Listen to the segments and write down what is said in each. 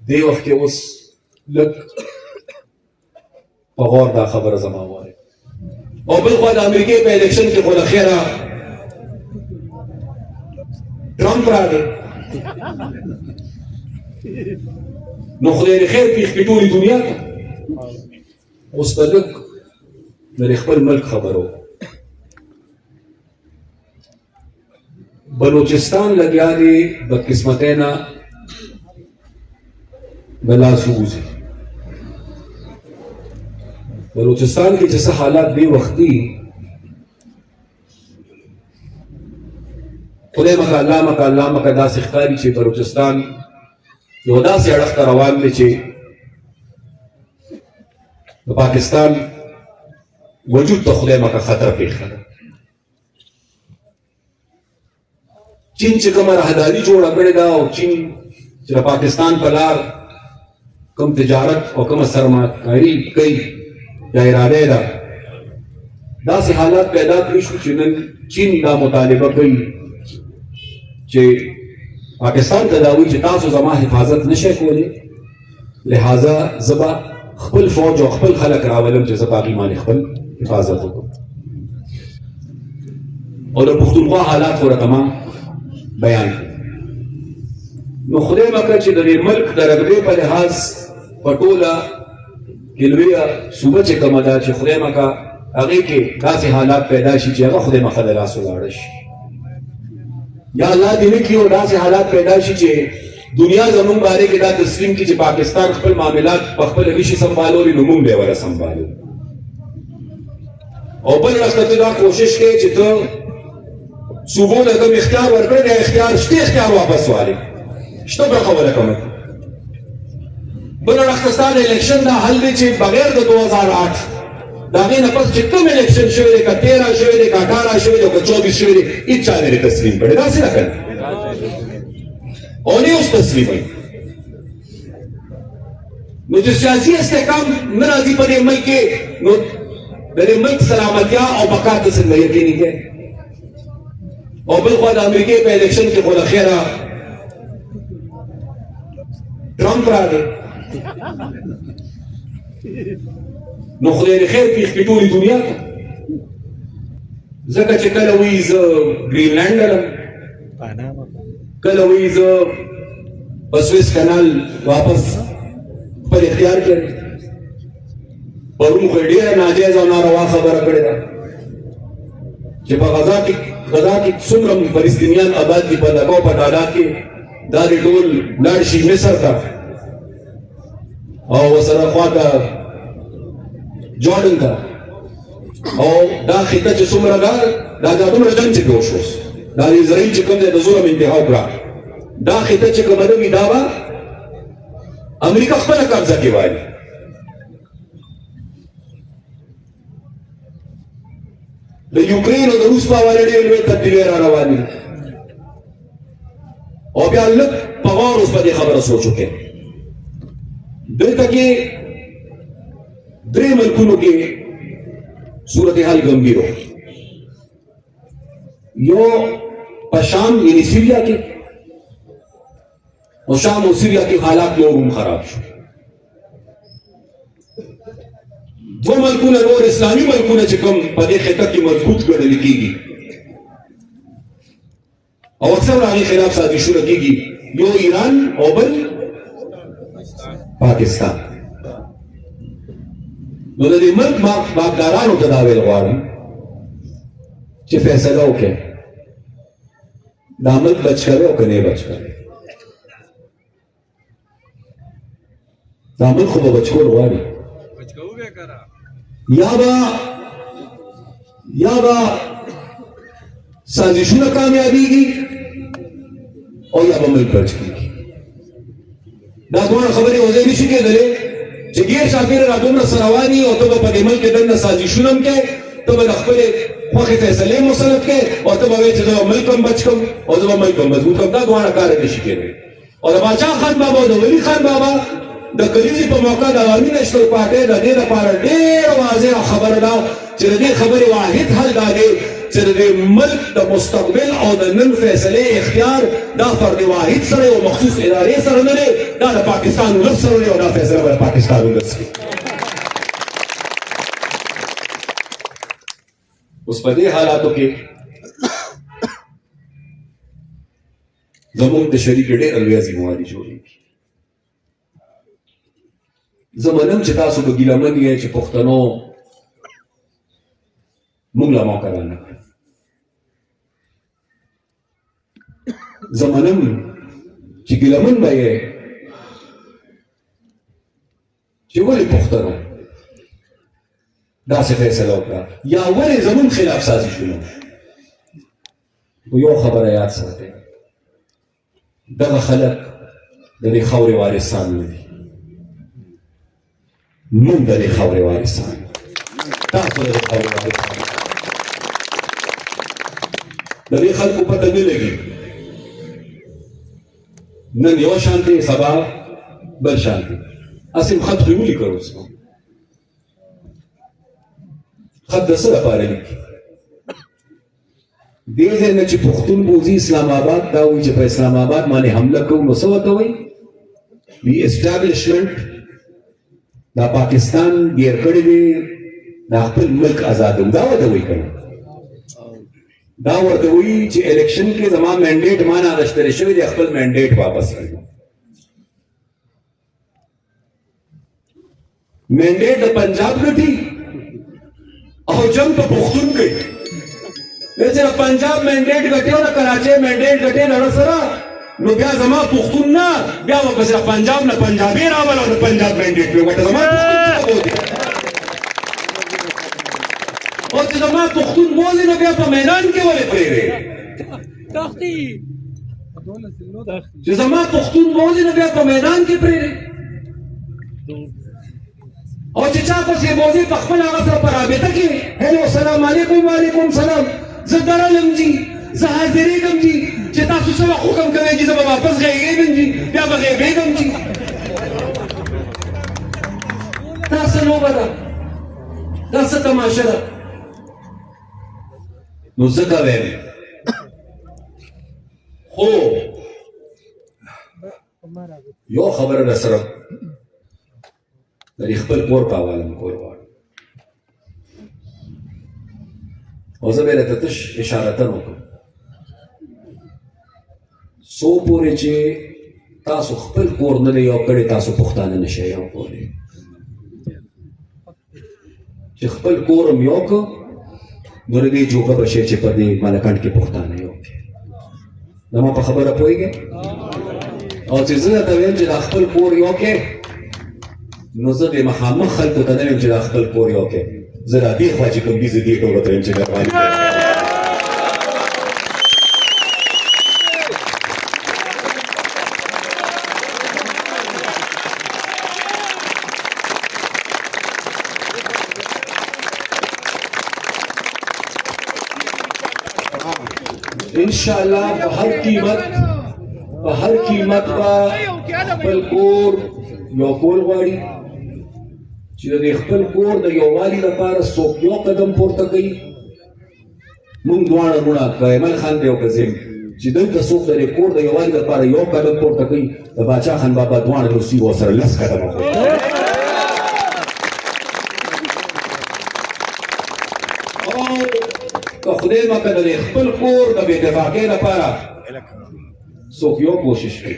دې وخت کې اوس لږ په غور دا خبره زما وایي. او بل خوا د امریکې په الیکشن کې خو له خیره ټرمپ راغی، نو خدای دې خیر پېښ کړي ټولې دنیا ته. اوس به لږ د خپل ملک خبرو. بلوچستان لګیا دی بدقسمتۍ نه د لاسه وځي. بلوچستان کې چې څه حالات دې وخت دي، خدای مکه الله مکه داسې ښکاري چې بلوچستان یو داسې اړخ ته روان دی چې د پاکستان وجود ته خدای مکه خطر پېښ کړی. چین چې کومه راهداري جوړه کړې ده او چین چې د پاکستان په لار کوم تجارت او کومه سرمایه‌کاري کوي یا اراده ده، داسې حالات پیدا کړي شو چې نن چین دا مطالبه کوي چې پاکستان ته دا وایي چې تاسو زما حفاظت نشئ کولی، لہذا زه به خپل فوج او خپل خلک راولم چې زه په هغې باندې خپل حفاظت وکړم. او د پښتونخوا حالات خو راته ما بیان کړي. نو خدای وکړه چې د دې ملک د رقبې په لحاظ په ټوله کې لویه صوبه چې کومه ده چې خدای وکړه هغې کې داسې حالات پیدا شي چې هغه خدای مخه د لاس ولاړه شي، یا الله دې نه کړي داسې حالات پیدا شي چې دنیا زموږ باره کې دا تسلیم کړي چې پاکستان خپل معاملات په خپله نشي سنبالولی، نو موږ به یې ونه سنبالو. او بل اړخ ته ته دا کوشش کوې چې ته صوبو له کوم اختیار ورکړی دی، اختیار شته، اختیار واپس والی شته برخه ولکومه. بل اړخ ته ستا د الیکشن دا حل دی چې بغیر د 2008 د هغې نه پس چې کوم الیکشن شوی دی، که 13 شوی دی، که 18 شوی دی، که 24 شوی دی، هېڅ چا نه دی تسلیم کړی. داسې نه کړي او نه اوس تسلیموي. نو چې سیاسي استحکام نه راځي په دې ملک کې، نو د دې ملک سلامتیا او بقا ته څنګه یقیني کوي؟ او بل خوا د امریکې په الیکشن کې خو له خیره ټرمپ راغی، نو خدای دې خیر پېښ کړي ټولې دنیا ته. ځکه چې کله وایي زه ګرینلینډ لرم، کله وایي زه په سویس کانال واپس خپل اختیار کړی. پرون خو یې ډېره ناجایزه او ناروا خبره کړې ده چې په غزا کې څومره فلسطینیان آباد دي، په لګاو په تعداد کې دا دې ټول لاړ شي مصر ته او ورسره خواته جارډن ته، او دا خطه چې څومره ده دا دومره جنګ چې جوړ شو، دا د اسرائیل چې کوم دی د ظلم انتها وکړه، دا خطه چې کومه ده وي دا به امریکا خپله قبضه کې وایي. د یوکرین او د روس په حواله ډېرې لویې تبدیلۍ را روانې دي. او بیا لږ په غور اوس په دې خبره سوچ وکړئ. دلته کې درې ملکونو کې صورتحال ګمبیر و. یو په شام یعنې سیریا کې، او شام او سیریا کې حالات نور هم خراب شو. دو ملکونه نور اسلامي ملکونه چې کوم په دې خطه کې مضبوط ګڼل کېږي او اکثر هغې خلاف سازشونه کېږي، یو ایران او بل پاکستان. نو د دې ملک باغدارانو ته دا ویل غواړم چې فیصله وکړئ دا ملک بچ کوي او که نه بچ کوي. دا ملک خو به بچ کول غواړي، یا به سازشونه کامیابیږي او یا به ملک بچ کېږي. دا دواړه خبرې یو ځای نشي کېدلی چې ګیر چاپېره را دومره څه رواني او ته به په دې ملک کې دننه سازشونه هم کوې، ته به د خپلې خوښې فیصلې مسلط کوې او ته به وایې چې زه به ملک هم بچ کړم او زه به ملک هم مضبوط کړم. دا دواړه کار نشي کېدلی. او د باچا خان بابا او د ولي خان بابا د کلیزې په موقع د عوامي نشتر پارټۍ د دې لپاره ډېره واضحه خبره ده چې د دې خبرې واحد حل دا دی چې د ملک د مستقبل او د نن فیصلې اختیار دا فرد واحد سره او مخصوص ادارې سره نه دی، دا د پاکستان ولس سره دی او دا فیصله به د پاکستان ولس کوي. اوس په دې حالاتو کې زموږ د شریک ډېره لویه ذمهواري جوړېږي. زه منم چې تاسو به ګیلمن یې چې پښتنو موږ له موقع رانه کړه. زه منم چې ګیلمن به یې چې ولې پښتنو داسې فیصله وکړه یا ولې زموږ خلاف سازي شروع شو. خو یو خبره یاد ساتئ، دغه خلک د دې خاورې وارثان نه دي، موږ د دې خاورې وارثان، تاسو د دې خاورې وارثان. د دې خلکو پته نه لګي، نن یو شان دی سبا بل شان دی. اسیم خط خو یې ولیکه اوس خط د څه لپاره لیکي؟ دې ځای نه چې پښتون بوځي اسلام آباد دا وایي چې په اسلام آباد باندې حمله کوو نو څه ورته وایي؟ وی اسټابلیشمنټ دا پاکستان ګیر کړی دی، دا خپل ملک آزادوي، دا ورته وایي که نه؟ دا ورته وایي چې الیکشن کې زما مینډیټ ما نه اخیستلی شوی دی، خپل مینډیټ واپس کړي. مینډیټ د پنجاب ګټي او جنگ په پښتون کوي. چې پنجاب مینډیټ ګټي او د کراچۍ مینډیټ ګټي له سره نو بیا زما پښتون نه، بیا به صرف پنجاب نه پنجابي راول او د پنجاب مینډیټ به ګټه زما پښتون او چې زما پښتون بوځي نو بیا په میدان کې ولې پرېږدي؟ چې زما پښتون بوځي نو بیا په میدان کې پرېږدي. او چې چا پسې بوځي په خپل هغه سره په رابطه کې هلو سلام علیکم وعلیکم سلام، زه درلم جي، زه حاضرېږم جي، چې تاسو څه وخت حکم کوئ چې زه به واپس غېږېږم جي، بیا به غېږېږم جي. دا څه لوبه ده؟ دا څه تماشه ده؟ نو ځکه وایم خو یو خبره در سره د خپل کور په حواله م کول غواړم او زه به یې درته تش اشارتن وکړم څو پورې چې تاسو خپل کور نه دی یو کړی تاسو پښتانه نشئ یو کولی چې خپل کور هم یو کړو نو د دې جوګه به شی چې په دې مالکانډ کې پښتانه یو کړي زما په خبره پوهېږې او چې زه درته ویم چې دا خپل کور یو کړې نو زه دې مخامخ خلکو ته نه ویم چې دا خپل کور یو کړې زه را دې خوا چې کوم دي زه دې ټولو ته ویم چې مهرباني انشاءاللہ په هر قیمت به خپل کور یو کول غواړي چې د خپل کور د یووالي لپاره څوک یو قدم پورته کوي موږ دواړه مړه که ایمل خان دی او که زه چې دلته څوک د کور د یووالي لپاره یو قدم پورته کوي د باچا خان بابا دواړه روسي ورسره 10 قدمه کوي که خدای مکه د خپل کور د بې اتفاقۍ لپاره څوک یو کوشش کوي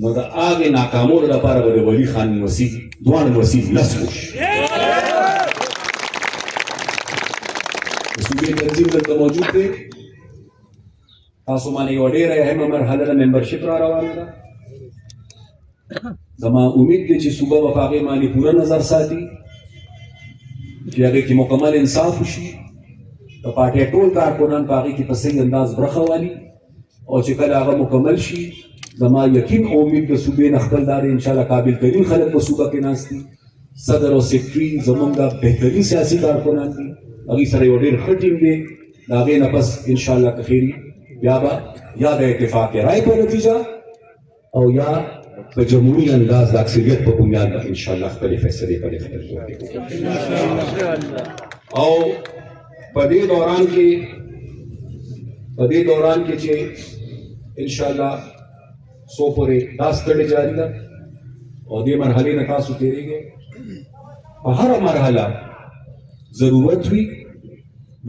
نو د هغې ناکامولو لپاره به د ولي خان مسیح دواړه مسیح 10 کوشش د صوبې تنظیم دلته موجود دی تاسو باندې یوه ډېره اهمه مرحله د ممبرشپ را روانه ده زما امید دی چې صوبه به په هغې باندې پوره نظر ساتي چې هغې کې مکمل انصاف وشي د پارټۍ ټول کارکنان په هغې کې په صحیح انداز برخه والي او چې کله هغه مکمل شي زما یقین او امید د صوبې نه خپل دا دی انشاءالله قابل ترین خلک په صوبه کې ناست دي صدر او سیکرټري زموږ د بهترین سیاسي کارکنان دي هغوی سره یو ډېر ښه ټیم دی د هغې نه پس انشاءالله که خیري بیا به یا د اتفاق رای په نتیجه او یا په جمهوري انداز د اکثریت په بنیاد به انشاءالله خپلې فیصلې په خپل ځای او په دې دوران کې چې ان شاء الله سو پورې دا ستړي جاری ده او دې مرحلې نه تاسو تېرېږئ په هره مرحله ضرورت وي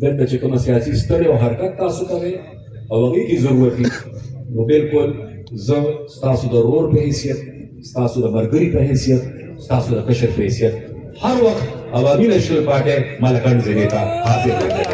دلته چې کومه سیاسي ستړی او حرکت تاسو کوئ او هغې کې ضرورت وي نو بالکل زه ستاسو د ورور په حیثیت ستاسو د ملګري په حیثیت ستاسو د کشر په حیثیت هر وخت عوامي نیشنل پارټۍ ملکنډ ضلع ته حاضر دی